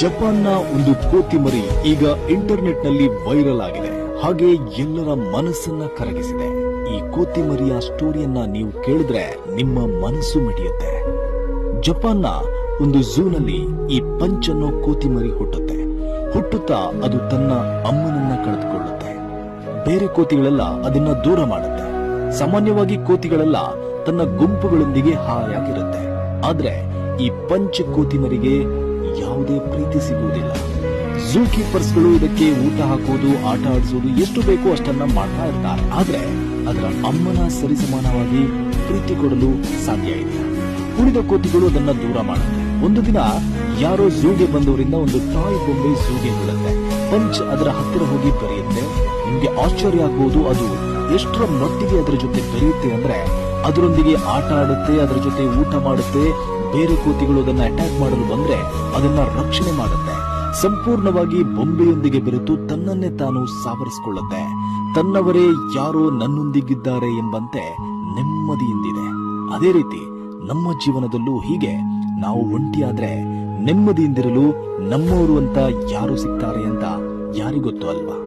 ಜಪಾನ್ನ ಒಂದು ಕೋತಿ ಮರಿ ಈಗ ಇಂಟರ್ನೆಟ್ ನಲ್ಲಿ ವೈರಲ್ ಆಗಿದೆ. ಹಾಗೆ ಎಲ್ಲರ ಮನಸ್ಸನ್ನ ಕರಗಿಸಿದೆ. ಈ ಕೋತಿ ಮರಿಯ ಸ್ಟೋರಿಯನ್ನ ನೀವು ಕೇಳಿದ್ರೆ ನಿಮ್ಮ ಮನಸ್ಸು ಮಿಡಿಯುತ್ತೆ. ಜಪಾನ್ನ ಒಂದು ಝೂನಲ್ಲಿ ಈ ಪಂಚ್ ಅನ್ನೋ ಕೋತಿ ಮರಿ ಹುಟ್ಟುತ್ತಾ ಅದು ತನ್ನ ಅಮ್ಮನನ್ನ ಕಳೆದುಕೊಳ್ಳುತ್ತೆ. ಬೇರೆ ಕೋತಿಗಳೆಲ್ಲ ಅದನ್ನ ದೂರ ಮಾಡುತ್ತೆ. ಸಾಮಾನ್ಯವಾಗಿ ಕೋತಿಗಳೆಲ್ಲ ತನ್ನ ಗುಂಪುಗಳೊಂದಿಗೆ ಹಾಯಾಗಿರುತ್ತೆ. ಆದ್ರೆ ಈ ಪಂಚ್ ಕೋತಿ ಮರಿಗೆ ಯಾವುದೇ ಪ್ರೀತಿ ಸಿಗುವುದಿಲ್ಲ. ಝೂ ಕೀಪರ್ಸ್ಗಳು ಇದಕ್ಕೆ ಊಟ ಹಾಕುವುದು, ಆಟ ಆಡಿಸುವುದು ಎಷ್ಟು ಬೇಕೋ ಅಷ್ಟನ್ನ ಮಾಡ್ತಾ ಇರ್ತಾರೆ. ಆದ್ರೆ ಅದರ ಅಮ್ಮನ ಸರಿಸಮಾನವಾಗಿ ಪ್ರೀತಿ ಕೊಡಲು ಸಾಧ್ಯ ಇದೆ. ಉಳಿದ ಕೋತಿಗಳು ಅದನ್ನ ದೂರ ಮಾಡುತ್ತೆ. ಒಂದು ದಿನ ಯಾರೋ ಝೂಗೆ ಬಂದವರಿಂದ ಒಂದು ಟಾಯ್ ಬೊಂಬೆ ಝೂಗೆ ಬೀಳುತ್ತೆ. ಪಂಚ್ ಅದರ ಹತ್ತಿರ ಹೋಗಿ ಬೆರೆಯುತ್ತೆ. ನಿಮ್ಗೆ ಆಶ್ಚರ್ಯ ಆಗಬಹುದು, ಅದು ಎಷ್ಟರ ಮಟ್ಟಿಗೆ ಅದರ ಜೊತೆ ಬೆರೆಯುತ್ತೆ ಅಂದ್ರೆ ಅದರೊಂದಿಗೆ ಆಟ ಆಡುತ್ತೆ, ಅದರ ಜೊತೆ ಊಟ ಮಾಡುತ್ತೆ. ಬೇರೆ ಕೋತಿಗಳು ಅದನ್ನ ಅಟ್ಯಾಕ್ ಮಾಡಲು ಬಂದ್ರೆ ಅದನ್ನ ರಕ್ಷಣೆ ಮಾಡುತ್ತೆ. ಸಂಪೂರ್ಣವಾಗಿ ಬೊಂಬೆಯೊಂದಿಗೆ ಬೆರೆತು ತನ್ನನ್ನೇ ತಾನು ಸಾವರಿಸಿಕೊಳ್ಳುತ್ತೆ. ತನ್ನವರೇ ಯಾರೋ ನನ್ನೊಂದಿಗಿದ್ದಾರೆ ಎಂಬಂತೆ ನೆಮ್ಮದಿಯಿಂದಿದೆ. ಅದೇ ರೀತಿ ನಮ್ಮ ಜೀವನದಲ್ಲೂ ಹೀಗೆ ನಾವು ಒಂಟಿಯಾದ್ರೆ ನೆಮ್ಮದಿಯಿಂದಿರಲು ನಮ್ಮವರು ಅಂತ ಯಾರು ಸಿಗ್ತಾರೆ ಅಂತ ಯಾರಿಗೊತ್ತು ಅಲ್ವಾ?